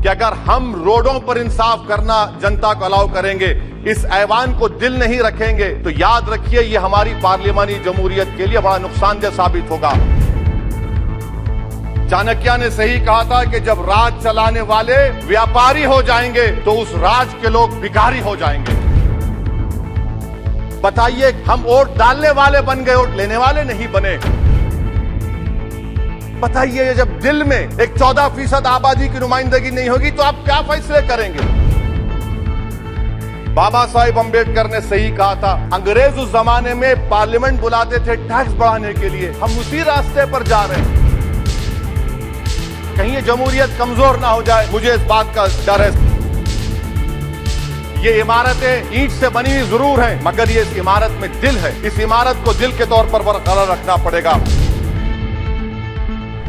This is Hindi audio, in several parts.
कि अगर हम रोडों पर इंसाफ करना जनता को अलाउ करेंगे, इस ऐवान को दिल नहीं रखेंगे, तो याद रखिए ये हमारी पार्लियामानी जमहूरियत के लिए बड़ा नुकसानदेह साबित होगा। चाणक्य ने सही कहा था कि जब राज चलाने वाले व्यापारी हो जाएंगे तो उस राज के लोग भिखारी हो जाएंगे। बताइए, हम वोट डालने वाले बन गए, वोट लेने वाले नहीं बने। बताइए, जब दिल में एक 14% आबादी की नुमाइंदगी नहीं होगी तो आप क्या फैसले करेंगे? बाबा साहिब अम्बेडकर ने सही कहा था, अंग्रेज उस जमाने में पार्लियामेंट बुलाते थे टैक्स बढ़ाने के लिए, हम उसी रास्ते पर जा रहे हैं। कहीं ये जमहूरियत कमजोर ना हो जाए, मुझे इस बात का डर है। ये इमारतें ईंट से बनी हुई जरूर हैं, मगर ये इस इमारत में दिल है। इस इमारत को दिल के तौर पर बरकरार रखना पड़ेगा।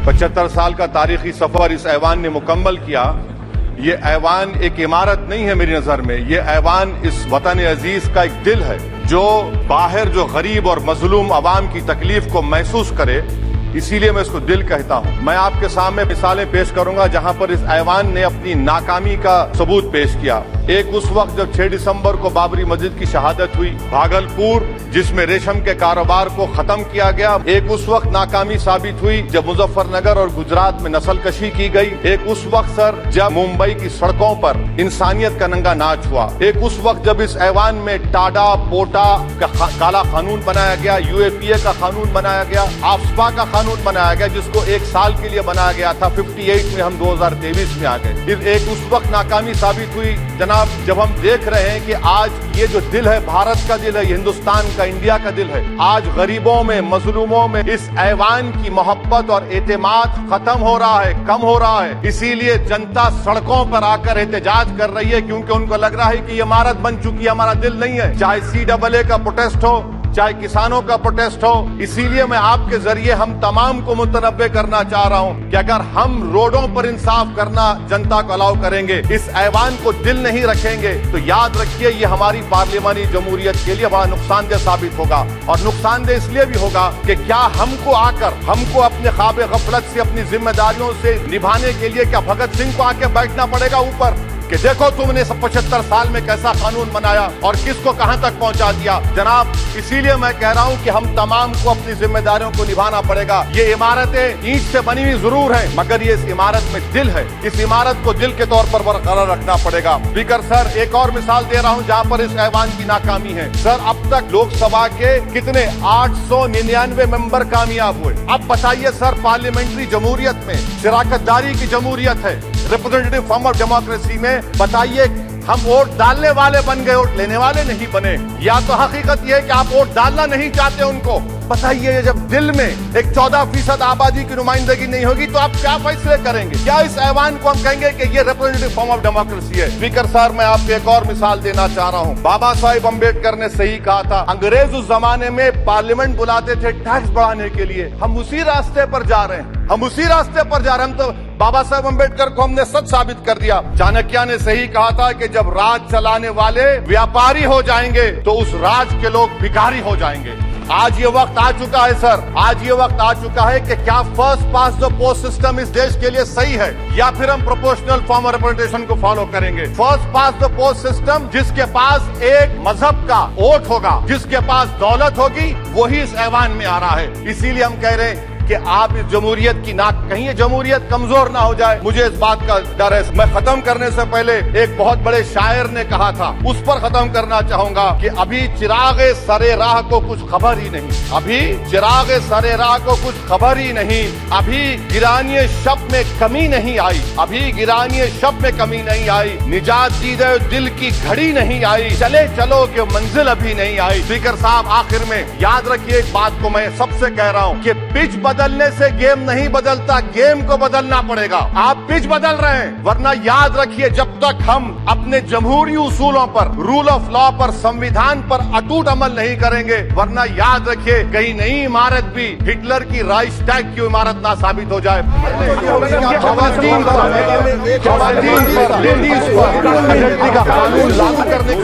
75 साल का तारीखी सफर इस ऐवान ने मुकम्मल किया। ये ऐवान एक इमारत नहीं है मेरी नजर में, ये ऐवान इस वतन अजीज का एक दिल है, जो बाहर जो गरीब और मजलूम अवाम की तकलीफ को महसूस करे, इसीलिए मैं इसको दिल कहता हूं। मैं आपके सामने मिसालें पेश करूंगा जहां पर इस ऐवान ने अपनी नाकामी का सबूत पेश किया। एक उस वक्त जब 6 दिसंबर को बाबरी मस्जिद की शहादत हुई, भागलपुर जिसमें रेशम के कारोबार को खत्म किया गया। एक उस वक्त नाकामी साबित हुई जब मुजफ्फरनगर और गुजरात में नस्लकशी की गई। एक उस वक्त सर जब मुंबई की सड़कों पर इंसानियत का नंगा नाच हुआ। एक उस वक्त जब इस ऐवान में टाडा पोटा का काला कानून बनाया गया, यूएपीए का कानून बनाया गया, आफ्सपा का कानून बनाया गया, जिसको 1 साल के लिए बनाया गया था। 58 में हम 2023 में आ गए। एक उस वक्त नाकामी साबित हुई जनाब, जब हम देख रहे हैं कि आज ये जो दिल है, भारत का दिल है, हिंदुस्तान का, इंडिया का दिल है, आज गरीबों में, मजलूमों में इस ऐवान की मोहब्बत और एतमाद खत्म हो रहा है, कम हो रहा है। इसीलिए जनता सड़कों पर आकर एहतजाज कर रही है, क्योंकि उनको लग रहा है कि ये इमारत बन चुकी है, हमारा दिल नहीं है। चाहे CAA का प्रोटेस्ट हो, चाहे किसानों का प्रोटेस्ट हो। इसीलिए मैं आपके जरिए हम तमाम को मुतनब्बे करना चाह रहा हूं कि अगर हम रोडों पर इंसाफ करना जनता को अलाउ करेंगे, इस ऐवान को दिल नहीं रखेंगे, तो याद रखिए ये हमारी पार्लियामानी जमहूरियत के लिए बड़ा नुकसानदेह साबित होगा। और नुकसानदेह इसलिए भी होगा कि क्या हमको अपने ख्वाब गफलत से, अपनी जिम्मेदारियों से निभाने के लिए क्या भगत सिंह को आके बैठना पड़ेगा ऊपर कि देखो तुमने 75 साल में कैसा कानून बनाया और किसको कहां तक पहुंचा दिया? जनाब, इसीलिए मैं कह रहा हूं कि हम तमाम को अपनी जिम्मेदारियों को निभाना पड़ेगा। ये इमारतें ईंट से बनी हुई जरूर हैं, मगर ये इस इमारत में दिल है। इस इमारत को दिल के तौर पर बरकरार रखना पड़ेगा। स्पीकर सर, एक और मिसाल दे रहा हूं जहां पर इस ऐवान की नाकामी है। सर, अब तक लोकसभा के कितने 899 मेंबर कामयाब हुए। अब बताइए सर, पार्लियामेंट्री जमहूरियत में शराकतदारी की जमहूरियत है, रिप्रेजेंटेटिव फॉर्म ऑफ डेमोक्रेसी में, बताइए हम वोट डालने वाले बन गए, वोट लेने वाले नहीं बने। या तो हकीकत यह है कि आप वोट डालना नहीं चाहते उनको। बताइए, जब दिल में एक 14% आबादी की नुमाइंदगी नहीं होगी तो आप क्या फैसले करेंगे? क्या इस ऐवान को हम कहेंगे कि ये रिप्रेजेंटेटिव फॉर्म ऑफ डेमोक्रेसी है? स्पीकर सर, मैं आपको एक और मिसाल देना चाह रहा हूँ। बाबा साहिब अम्बेडकर ने सही कहा था, अंग्रेज उस जमाने में पार्लियामेंट बुलाते थे टैक्स बढ़ाने के लिए, हम उसी रास्ते पर जा रहे हैं। हम उसी रास्ते पर जा रहे हैं। हम तो बाबा साहब अम्बेडकर को हमने सच साबित कर दिया। चाणक्य ने सही कहा था कि जब राज चलाने वाले व्यापारी हो जाएंगे तो उस राज के लोग भिखारी हो जाएंगे। आज ये वक्त आ चुका है सर, आज ये वक्त आ चुका है कि क्या first pass the post system इस देश के लिए सही है, या फिर हम प्रोपोर्शनल फॉर्म ऑफ रिप्रेजेंटेशन को फॉलो करेंगे। First pass the post system, जिसके पास एक मजहब का वोट होगा, जिसके पास दौलत होगी, वही इस ऐवान में आ रहा है। इसीलिए हम कह रहे हैं कि आप इस जमहूरियत की कहीं ये जमहूरियत कमजोर ना हो जाए, मुझे इस बात का डर है। मैं खत्म करने से पहले एक बहुत बड़े शायर ने कहा था, उस पर खत्म करना चाहूंगा कि अभी चिरागे सरे राह को कुछ खबर ही नहीं, अभी चिरागे सरे राह को कुछ खबर ही नहीं, अभी गिरानिए शब में कमी नहीं आई, अभी गिरानिए शब में कमी नहीं आई, निजात दीदे दिल की घड़ी नहीं आई, चले चलो कि मंजिल अभी नहीं आई। स्पीकर साहब, आखिर में याद रखिए एक बात को मैं सबसे कह रहा हूँ कि पिच बदलने से गेम नहीं बदलता, गेम को बदलना पड़ेगा। आप पिच बदल रहे हैं, वरना याद रखिए जब तक हम अपने जमहूरी उसूलों पर, रूल ऑफ लॉ पर, संविधान पर अटूट अमल नहीं करेंगे, वरना याद रखिए कहीं नई इमारत भी हिटलर की राइक्सटैग की इमारत ना साबित हो जाए। खवातीन पर, लेडीज पर का कानून लागू करने की